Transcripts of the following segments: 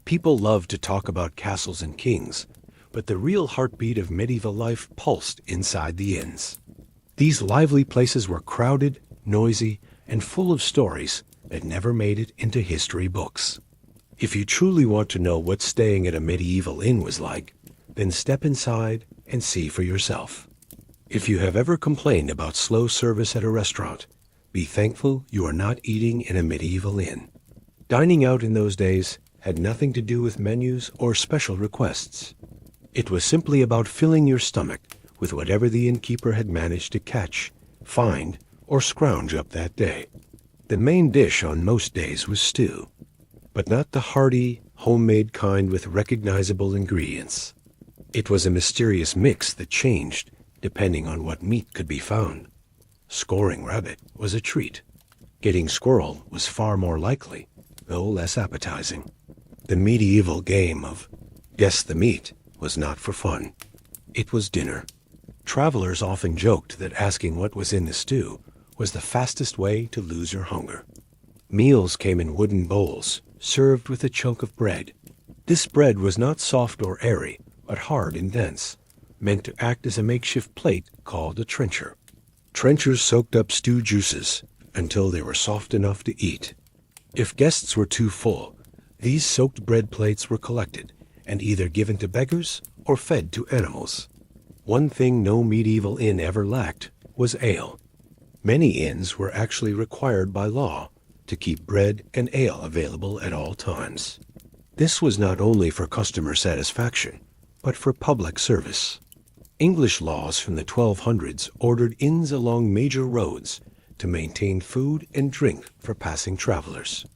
People loved to talk about castles and kings, but the real heartbeat of medieval life pulsed inside the inns. These lively places were crowded, noisy, and full of stories that never made it into history books. If you truly want to know what staying at a medieval inn was like, then step inside and see for yourself. If you have ever complained about slow service at a restaurant, be thankful you are not eating in a medieval inn. Dining out in those days had nothing to do with menus or special requests. It was simply about filling your stomach with whatever the innkeeper had managed to catch, find, or scrounge up that day. The main dish on most days was stew, but not the hearty, homemade kind with recognizable ingredients. It was a mysterious mix that changed depending on what meat could be found. Scoring rabbit was a treat. Getting squirrel was far more likely, though less appetizing. The medieval game of guess the meat was not for fun. It was dinner. Travelers often joked that asking what was in the stew was the fastest way to lose your hunger. Meals came in wooden bowls, served with a chunk of bread. This bread was not soft or airy, but hard and dense, meant to act as a makeshift plate called a trencher. Trenchers soaked up stew juices until they were soft enough to eat. If guests were too full, these soaked bread plates were collected and either given to beggars or fed to animals. One thing no medieval inn ever lacked was ale. Many inns were actually required by law to keep bread and ale available at all times. This was not only for customer satisfaction, but for public service. English laws from the 1200s ordered inns along major roads to maintain food and drink for passing travelers.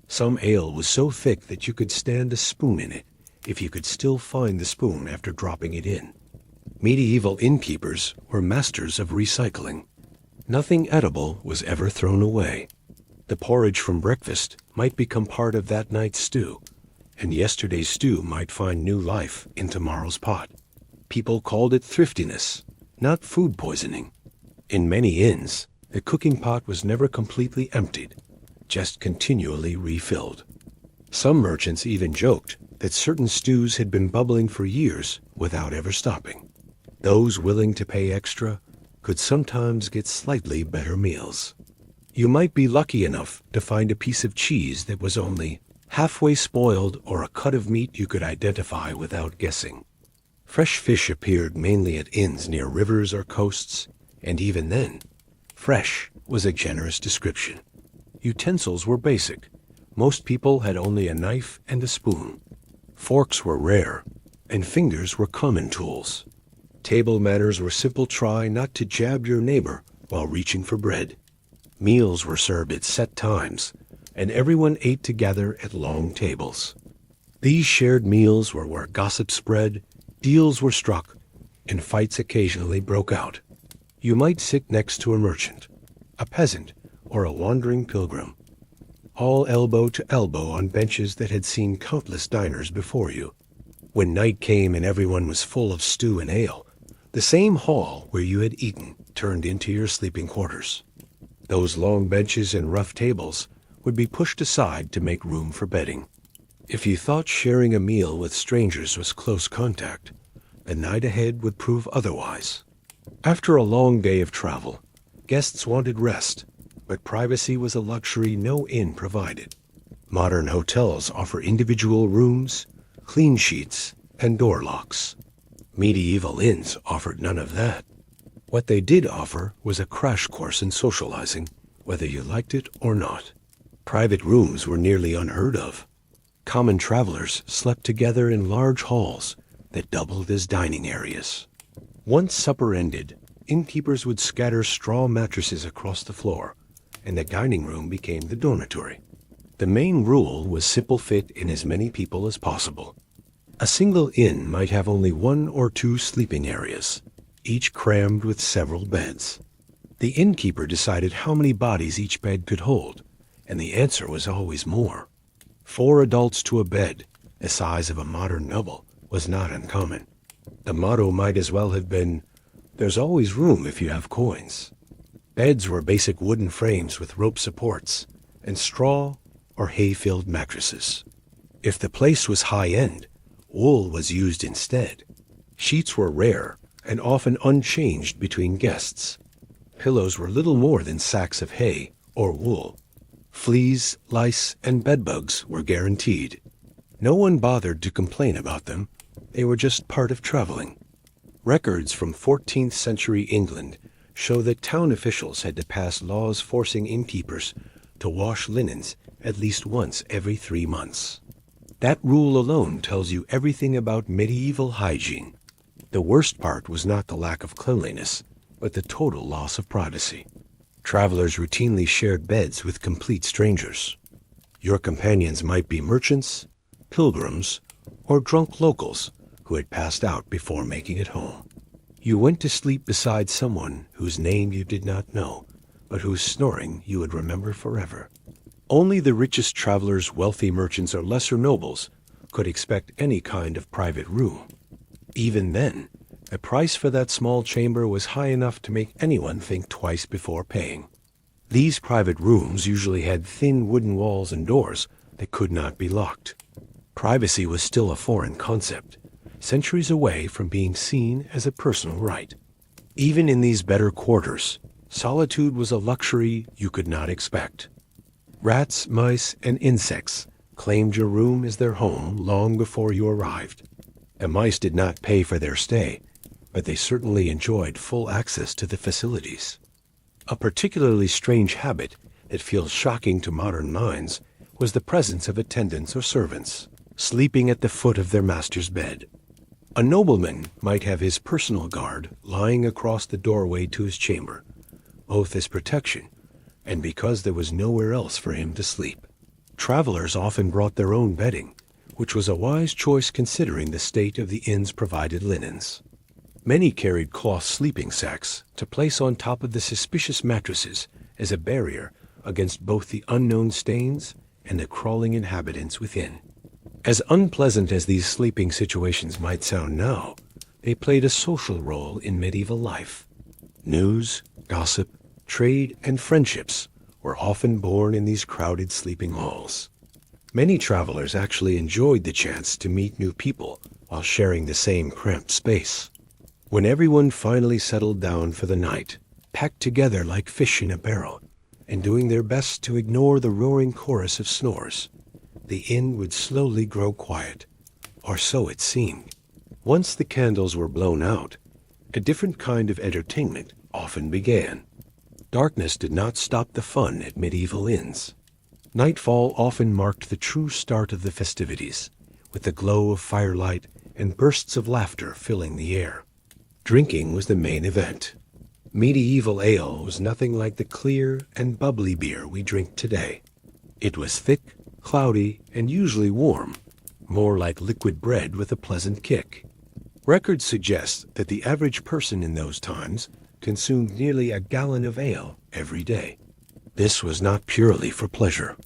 Some ale was so thick that you could stand a spoon in it if you could still find the spoon after dropping it in. Medieval innkeepers were masters of recycling. Nothing edible was ever thrown away. The porridge from breakfast might become part of that night's stew, and yesterday's stew might find new life in tomorrow's pot. People called it thriftiness, not food poisoning. In many inns, the cooking pot was never completely emptied, just continually refilled. Some merchants even joked that certain stews had been bubbling for years without ever stopping. Those willing to pay extra could sometimes get slightly better meals. You might be lucky enough to find a piece of cheese that was only halfway spoiled or a cut of meat you could identify without guessing. Fresh fish appeared mainly at inns near rivers or coasts, and even then, fresh was a generous description. Utensils were basic. Most people had only a knife and a spoon. Forks were rare, and fingers were common tools. Table manners were simple: try not to jab your neighbor while reaching for bread. Meals were served at set times, and everyone ate together at long tables. These shared meals were where gossip spread, deals were struck, and fights occasionally broke out. You might sit next to a merchant, a peasant, or a wandering pilgrim, all elbow to elbow on benches that had seen countless diners before you. When night came and everyone was full of stew and ale, the same hall where you had eaten turned into your sleeping quarters. Those long benches and rough tables would be pushed aside to make room for bedding. If you thought sharing a meal with strangers was close contact, the night ahead would prove otherwise. After a long day of travel, guests wanted rest, but privacy was a luxury no inn provided. Modern hotels offer individual rooms, clean sheets, and door locks. Medieval inns offered none of that. What they did offer was a crash course in socializing, whether you liked it or not. Private rooms were nearly unheard of. Common travelers slept together in large halls that doubled as dining areas. Once supper ended, innkeepers would scatter straw mattresses across the floor, and the dining room became the dormitory. The main rule was simple: fit in as many people as possible. A single inn might have only 1 or 2 sleeping areas, each crammed with several beds. The innkeeper decided how many bodies each bed could hold, and the answer was always more. 4 adults to a bed, the size of a modern double, was not uncommon. The motto might as well have been, "There's always room if you have coins." Beds were basic wooden frames with rope supports, and straw or hay-filled mattresses. If the place was high-end, wool was used instead. Sheets were rare and often unchanged between guests. Pillows were little more than sacks of hay or wool. Fleas, lice, and bedbugs were guaranteed. No one bothered to complain about them. They were just part of traveling. Records from 14th century England show that town officials had to pass laws forcing innkeepers to wash linens at least once every 3 months. That rule alone tells you everything about medieval hygiene. The worst part was not the lack of cleanliness, but the total loss of privacy. Travelers routinely shared beds with complete strangers. Your companions might be merchants, pilgrims, or drunk locals who had passed out before making it home. You went to sleep beside someone whose name you did not know, but whose snoring you would remember forever. Only the richest travelers, wealthy merchants, or lesser nobles could expect any kind of private room. Even then, the price for that small chamber was high enough to make anyone think twice before paying. These private rooms usually had thin wooden walls and doors that could not be locked. Privacy was still a foreign concept, centuries away from being seen as a personal right. Even in these better quarters, solitude was a luxury you could not expect. Rats, mice, and insects claimed your room as their home long before you arrived. The mice did not pay for their stay, but they certainly enjoyed full access to the facilities. A particularly strange habit that feels shocking to modern minds was the presence of attendants or servants sleeping at the foot of their master's bed. A nobleman might have his personal guard lying across the doorway to his chamber, both as protection and because there was nowhere else for him to sleep. Travelers often brought their own bedding, which was a wise choice considering the state of the inn's provided linens. Many carried cloth sleeping sacks to place on top of the suspicious mattresses as a barrier against both the unknown stains and the crawling inhabitants within. As unpleasant as these sleeping situations might sound now, they played a social role in medieval life. News, gossip, trade, and friendships were often born in these crowded sleeping halls. Many travelers actually enjoyed the chance to meet new people while sharing the same cramped space. When everyone finally settled down for the night, packed together like fish in a barrel, and doing their best to ignore the roaring chorus of snores, the inn would slowly grow quiet, or so it seemed. Once the candles were blown out, a different kind of entertainment often began. Darkness did not stop the fun at medieval inns. Nightfall often marked the true start of the festivities, with the glow of firelight and bursts of laughter filling the air. Drinking was the main event. Medieval ale was nothing like the clear and bubbly beer we drink today. It was thick, cloudy, and usually warm, more like liquid bread with a pleasant kick. Records suggest that the average person in those times consumed nearly a gallon of ale every day. This was not purely for pleasure.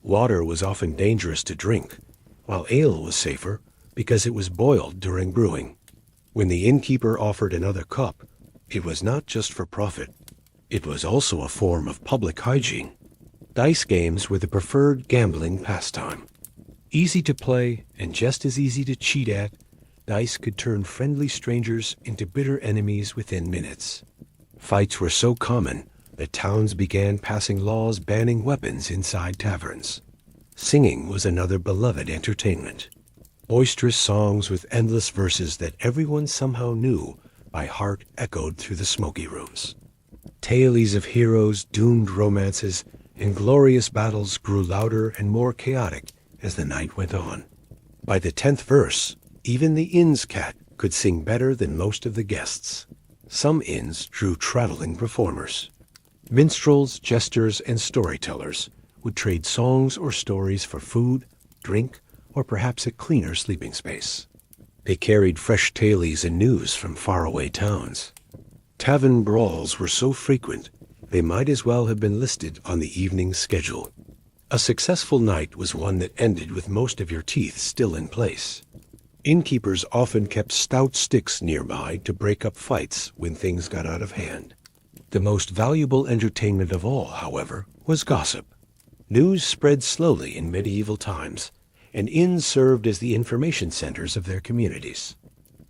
Water was often dangerous to drink, while ale was safer because it was boiled during brewing. When the innkeeper offered another cup, it was not just for profit. It was also a form of public hygiene. Dice games were the preferred gambling pastime. Easy to play and just as easy to cheat at, dice could turn friendly strangers into bitter enemies within minutes. Fights were so common that towns began passing laws banning weapons inside taverns. Singing was another beloved entertainment. Boisterous songs with endless verses that everyone somehow knew by heart echoed through the smoky rooms. Tales of heroes, doomed romances, and glorious battles grew louder and more chaotic as the night went on. By the 10th verse, even the inn's cat could sing better than most of the guests. Some inns drew traveling performers. Minstrels, jesters, and storytellers would trade songs or stories for food, drink, or perhaps a cleaner sleeping space. They carried fresh tales and news from faraway towns. Tavern brawls were so frequent, they might as well have been listed on the evening's schedule. A successful night was one that ended with most of your teeth still in place. Innkeepers often kept stout sticks nearby to break up fights when things got out of hand. The most valuable entertainment of all, however, was gossip. News spread slowly in medieval times, and inns served as the information centers of their communities.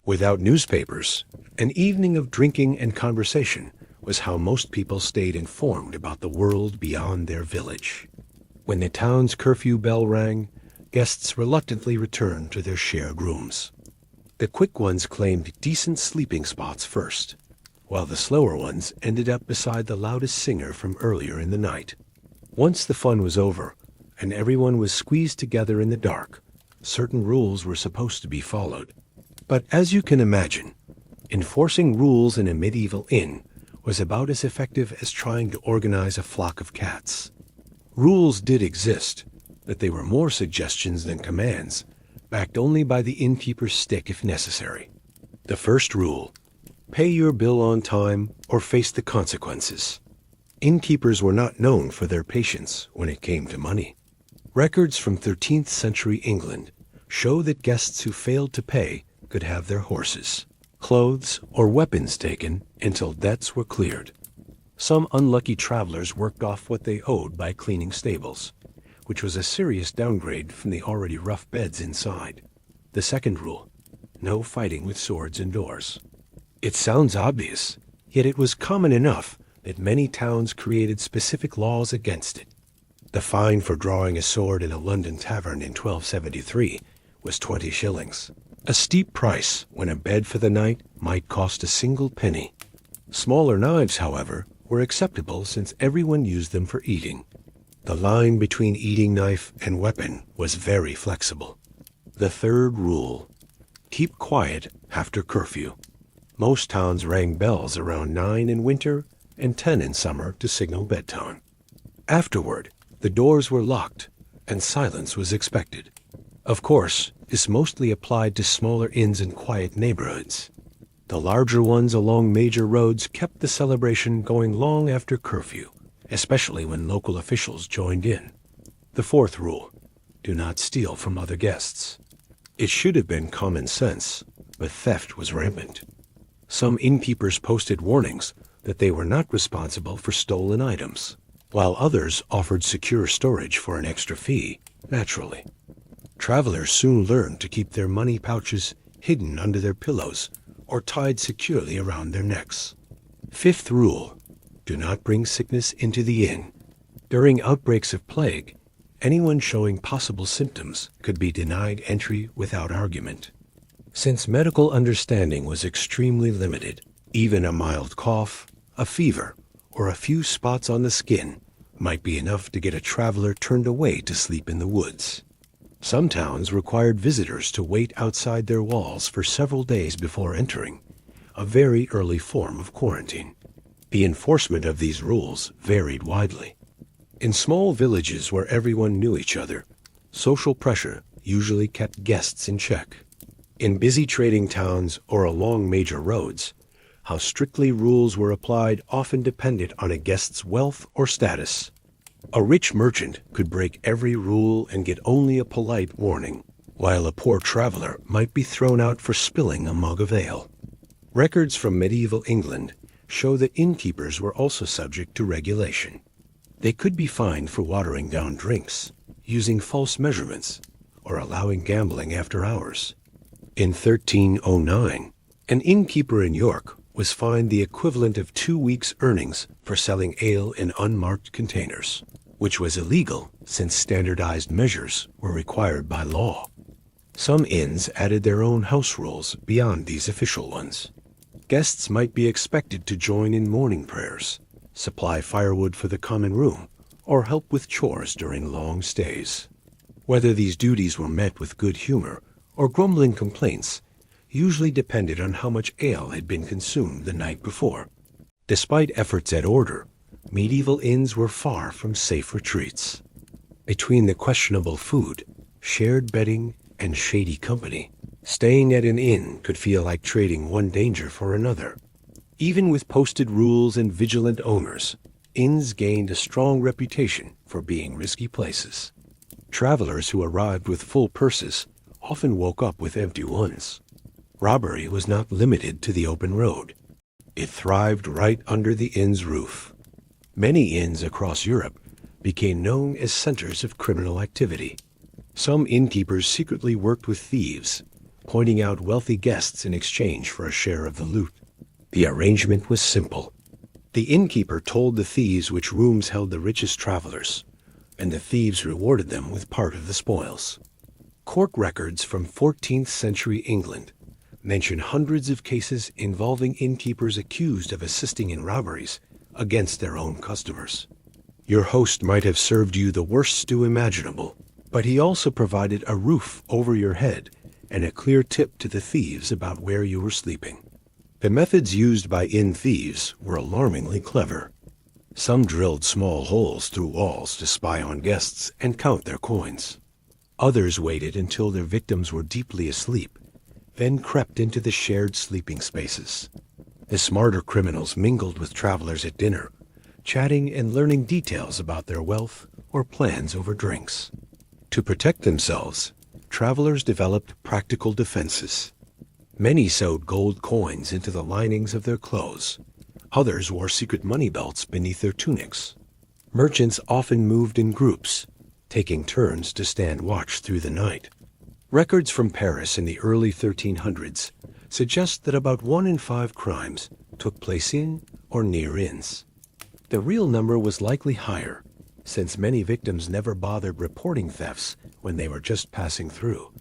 Without newspapers, an evening of drinking and conversation was how most people stayed informed about the world beyond their village. When the town's curfew bell rang, guests reluctantly returned to their shared rooms. The quick ones claimed decent sleeping spots first, while the slower ones ended up beside the loudest singer from earlier in the night. Once the fun was over, and everyone was squeezed together in the dark, certain rules were supposed to be followed. But as you can imagine, enforcing rules in a medieval inn was about as effective as trying to organize a flock of cats. Rules did exist, but they were more suggestions than commands, backed only by the innkeeper's stick if necessary. The first rule: pay your bill on time or face the consequences. Innkeepers were not known for their patience when it came to money. Records from 13th century England show that guests who failed to pay could have their horses, clothes, or weapons taken until debts were cleared. Some unlucky travelers worked off what they owed by cleaning stables, which was a serious downgrade from the already rough beds inside. The second rule: no fighting with swords indoors. It sounds obvious, yet it was common enough that many towns created specific laws against it. The fine for drawing a sword in a London tavern in 1273 was 20 shillings, a steep price when a bed for the night might cost a single penny. Smaller knives, however, were acceptable since everyone used them for eating. The line between eating knife and weapon was very flexible. The third rule: keep quiet after curfew. Most towns rang bells around 9 in winter and 10 in summer to signal bedtime. Afterward, the doors were locked and silence was expected. Of course, this mostly applied to smaller inns in quiet neighborhoods. The larger ones along major roads kept the celebration going long after curfew, especially when local officials joined in. The fourth rule: do not steal from other guests. It should have been common sense, but theft was rampant. Some innkeepers posted warnings that they were not responsible for stolen items, while others offered secure storage for an extra fee, naturally. Travelers soon learned to keep their money pouches hidden under their pillows or tied securely around their necks. Fifth rule: do not bring sickness into the inn. During outbreaks of plague, anyone showing possible symptoms could be denied entry without argument. Since medical understanding was extremely limited, even a mild cough, a fever, or a few spots on the skin might be enough to get a traveler turned away to sleep in the woods. Some towns required visitors to wait outside their walls for several days before entering, a very early form of quarantine. The enforcement of these rules varied widely. In small villages where everyone knew each other, social pressure usually kept guests in check. In busy trading towns or along major roads, how strictly rules were applied often depended on a guest's wealth or status. A rich merchant could break every rule and get only a polite warning, while a poor traveler might be thrown out for spilling a mug of ale. Records from medieval England show that innkeepers were also subject to regulation. They could be fined for watering down drinks, using false measurements, or allowing gambling after hours. In 1309, an innkeeper in York was fined the equivalent of 2 weeks' earnings for selling ale in unmarked containers, which was illegal since standardized measures were required by law. Some inns added their own house rules beyond these official ones. Guests might be expected to join in morning prayers, supply firewood for the common room, or help with chores during long stays. Whether these duties were met with good humor or grumbling complaints usually depended on how much ale had been consumed the night before. Despite efforts at order, medieval inns were far from safe retreats. Between the questionable food, shared bedding, and shady company, staying at an inn could feel like trading one danger for another. Even with posted rules and vigilant owners, inns gained a strong reputation for being risky places. Travelers who arrived with full purses often woke up with empty ones. Robbery was not limited to the open road. It thrived right under the inn's roof. Many inns across Europe became known as centers of criminal activity. Some innkeepers secretly worked with thieves, pointing out wealthy guests in exchange for a share of the loot. The arrangement was simple. The innkeeper told the thieves which rooms held the richest travelers, and the thieves rewarded them with part of the spoils. Court records from 14th century England mention hundreds of cases involving innkeepers accused of assisting in robberies against their own customers. Your host might have served you the worst stew imaginable, but he also provided a roof over your head and a clear tip to the thieves about where you were sleeping. The methods used by inn thieves were alarmingly clever. Some drilled small holes through walls to spy on guests and count their coins. Others waited until their victims were deeply asleep, then crept into the shared sleeping spaces. The smarter criminals mingled with travelers at dinner, chatting and learning details about their wealth or plans over drinks. To protect themselves, travelers developed practical defenses. Many sewed gold coins into the linings of their clothes. Others wore secret money belts beneath their tunics. Merchants often moved in groups, taking turns to stand watch through the night. Records from Paris in the early 1300s suggest that about 1 in 5 crimes took place in or near inns. The real number was likely higher, since many victims never bothered reporting thefts when they were just passing through.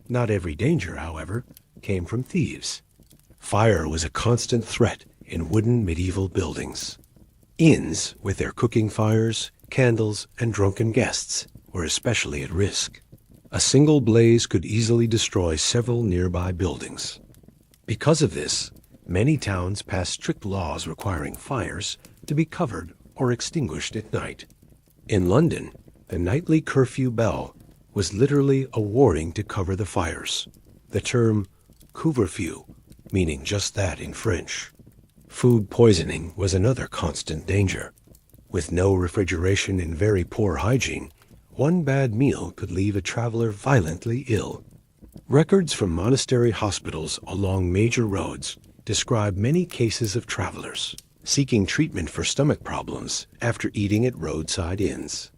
Not every danger, however, came from thieves. Fire was a constant threat in wooden medieval buildings. Inns, with their cooking fires, candles, and drunken guests, were especially at risk. A single blaze could easily destroy several nearby buildings. Because of this, many towns passed strict laws requiring fires to be covered or extinguished at night. In London, the nightly curfew bell was literally a warning to cover the fires. The term couvre-feu, meaning just that in French. Food poisoning was another constant danger. With no refrigeration and very poor hygiene, one bad meal could leave a traveler violently ill. Records from monastery hospitals along major roads describe many cases of travelers seeking treatment for stomach problems after eating at roadside inns.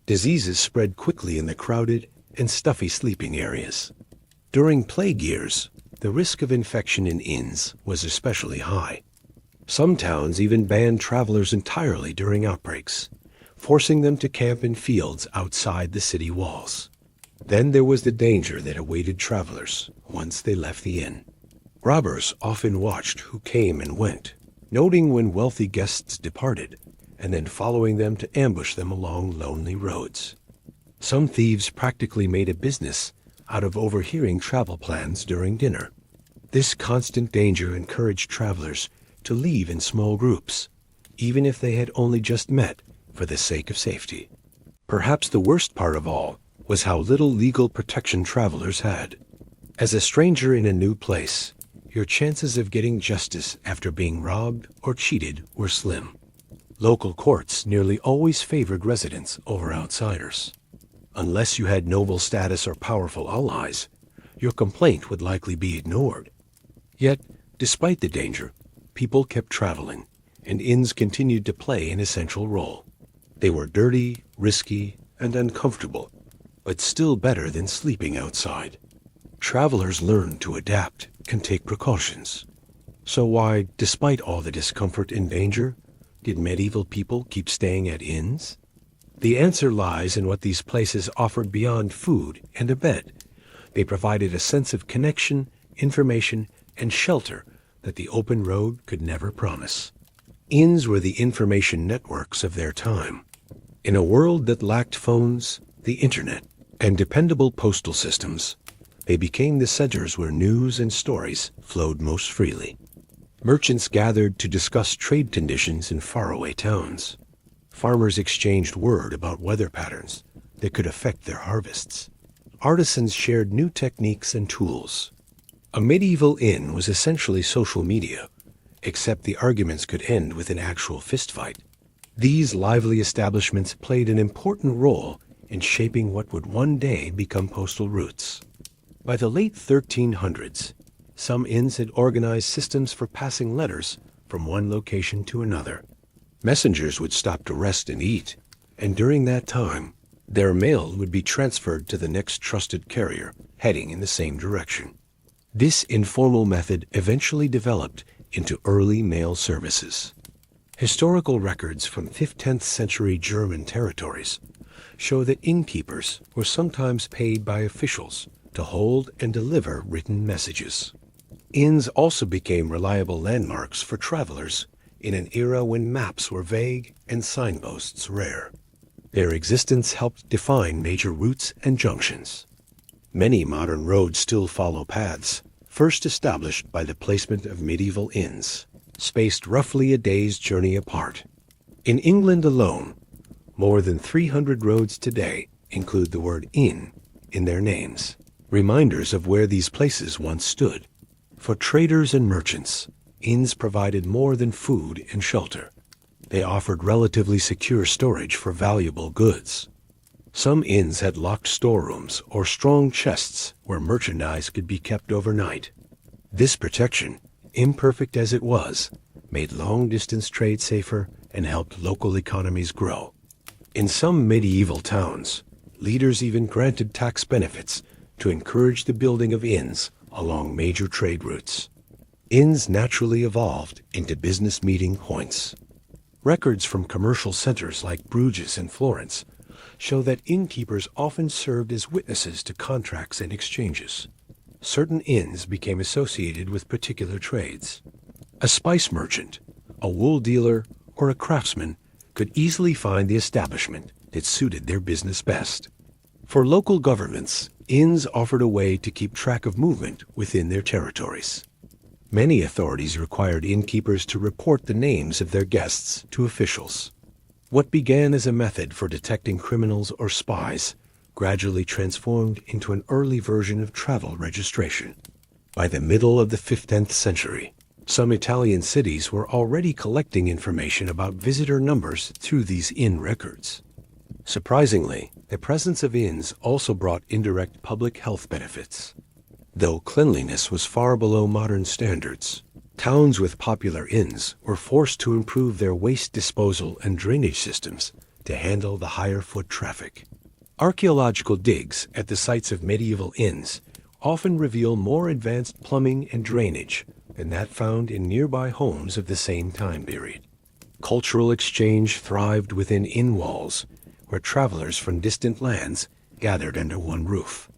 Diseases spread quickly in the crowded and stuffy sleeping areas. During plague years, the risk of infection in inns was especially high. Some towns even banned travelers entirely during outbreaks, forcing them to camp in fields outside the city walls. Then there was the danger that awaited travelers once they left the inn. Robbers often watched who came and went, noting when wealthy guests departed, and then following them to ambush them along lonely roads. Some thieves practically made a business out of overhearing travel plans during dinner. This constant danger encouraged travelers to leave in small groups, even if they had only just met, for the sake of safety. Perhaps the worst part of all was how little legal protection travelers had. As a stranger in a new place, your chances of getting justice after being robbed or cheated were slim. Local courts nearly always favored residents over outsiders. Unless you had noble status or powerful allies, your complaint would likely be ignored. Yet, despite the danger, people kept traveling, and inns continued to play an essential role. They were dirty, risky, and uncomfortable, but still better than sleeping outside. Travelers learned to adapt and take precautions. So why, despite all the discomfort and danger, did medieval people keep staying at inns? The answer lies in what these places offered beyond food and a bed. They provided a sense of connection, information, and shelter that the open road could never promise. Inns were the information networks of their time. In a world that lacked phones, the internet, and dependable postal systems, they became the centers where news and stories flowed most freely. Merchants gathered to discuss trade conditions in faraway towns. Farmers exchanged word about weather patterns that could affect their harvests. Artisans shared new techniques and tools. A medieval inn was essentially social media, except the arguments could end with an actual fistfight. These lively establishments played an important role in shaping what would one day become postal routes. By the late 1300s, some inns had organized systems for passing letters from one location to another. Messengers would stop to rest and eat, and during that time, Their mail would be transferred to the next trusted carrier, heading in the same direction. This informal method eventually developed into early mail services. Historical records from 5th-10th century German territories show that innkeepers were sometimes paid by officials to hold and deliver written messages. Inns also became reliable landmarks for travelers in an era when maps were vague and signposts rare. Their existence helped define major routes and junctions. Many modern roads still follow paths first established by the placement of medieval inns, spaced roughly a day's journey apart. In England alone, more than 300 roads today include the word inn in their names, reminders of where these places once stood. For traders and merchants, inns provided more than food and shelter. They offered relatively secure storage for valuable goods. Some inns had locked storerooms or strong chests where merchandise could be kept overnight. This protection, imperfect as it was, made long-distance trade safer and helped local economies grow. In some medieval towns, leaders even granted tax benefits to encourage the building of inns along major trade routes. Inns naturally evolved into business meeting points. Records from commercial centers like Bruges and Florence show that innkeepers often served as witnesses to contracts and exchanges. Certain inns became associated with particular trades. A spice merchant, a wool dealer, or a craftsman could easily find the establishment that suited their business best. For local governments, inns offered a way to keep track of movement within their territories. Many authorities required innkeepers to report the names of their guests to officials. What began as a method for detecting criminals or spies gradually transformed into an early version of travel registration. By the middle of the 15th century, some Italian cities were already collecting information about visitor numbers through these inn records. Surprisingly, the presence of inns also brought indirect public health benefits. Though cleanliness was far below modern standards, towns with popular inns were forced to improve their waste disposal and drainage systems to handle the higher foot traffic. Archaeological digs at the sites of medieval inns often reveal more advanced plumbing and drainage than that found in nearby homes of the same time period. Cultural exchange thrived within inn walls, where travelers from distant lands gathered under one roof.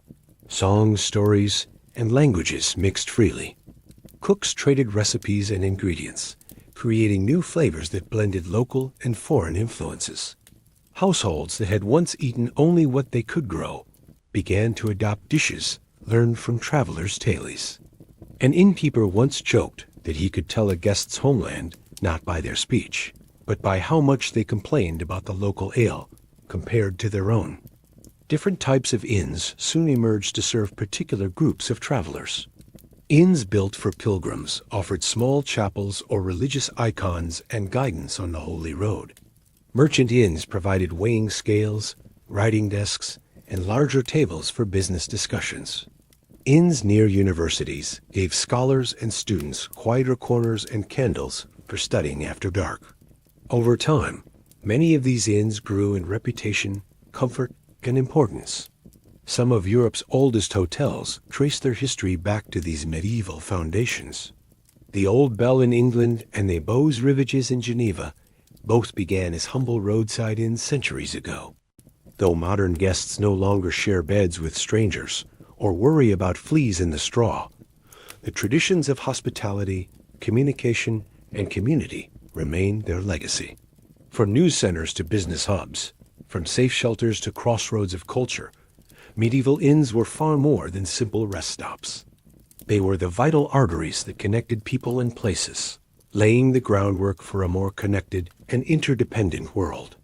Songs, stories, and languages mixed freely. Cooks traded recipes and ingredients, creating new flavors that blended local and foreign influences. Households that had once eaten only what they could grow began to adopt dishes learned from travelers' tales. An innkeeper once joked that he could tell a guest's homeland not by their speech, but by how much they complained about the local ale compared to their own. Different types of inns soon emerged to serve particular groups of travelers. Inns built for pilgrims offered small chapels or religious icons and guidance on the Holy Road. Merchant inns provided weighing scales, writing desks, and larger tables for business discussions. Inns near universities gave scholars and students quieter corners and candles for studying after dark. Over time, many of these inns grew in reputation, comfort, and importance. Some of Europe's oldest hotels trace their history back to these medieval foundations. The Old Bell in England and the Beaux Rivages in Geneva both began as humble roadside inns centuries ago. Though modern guests no longer share beds with strangers or worry about fleas in the straw, the traditions of hospitality, communication, and community remain their legacy. From news centers to business hubs, from safe shelters to crossroads of culture, medieval inns were far more than simple rest stops. They were the vital arteries that connected people and places, laying the groundwork for a more connected and interdependent world.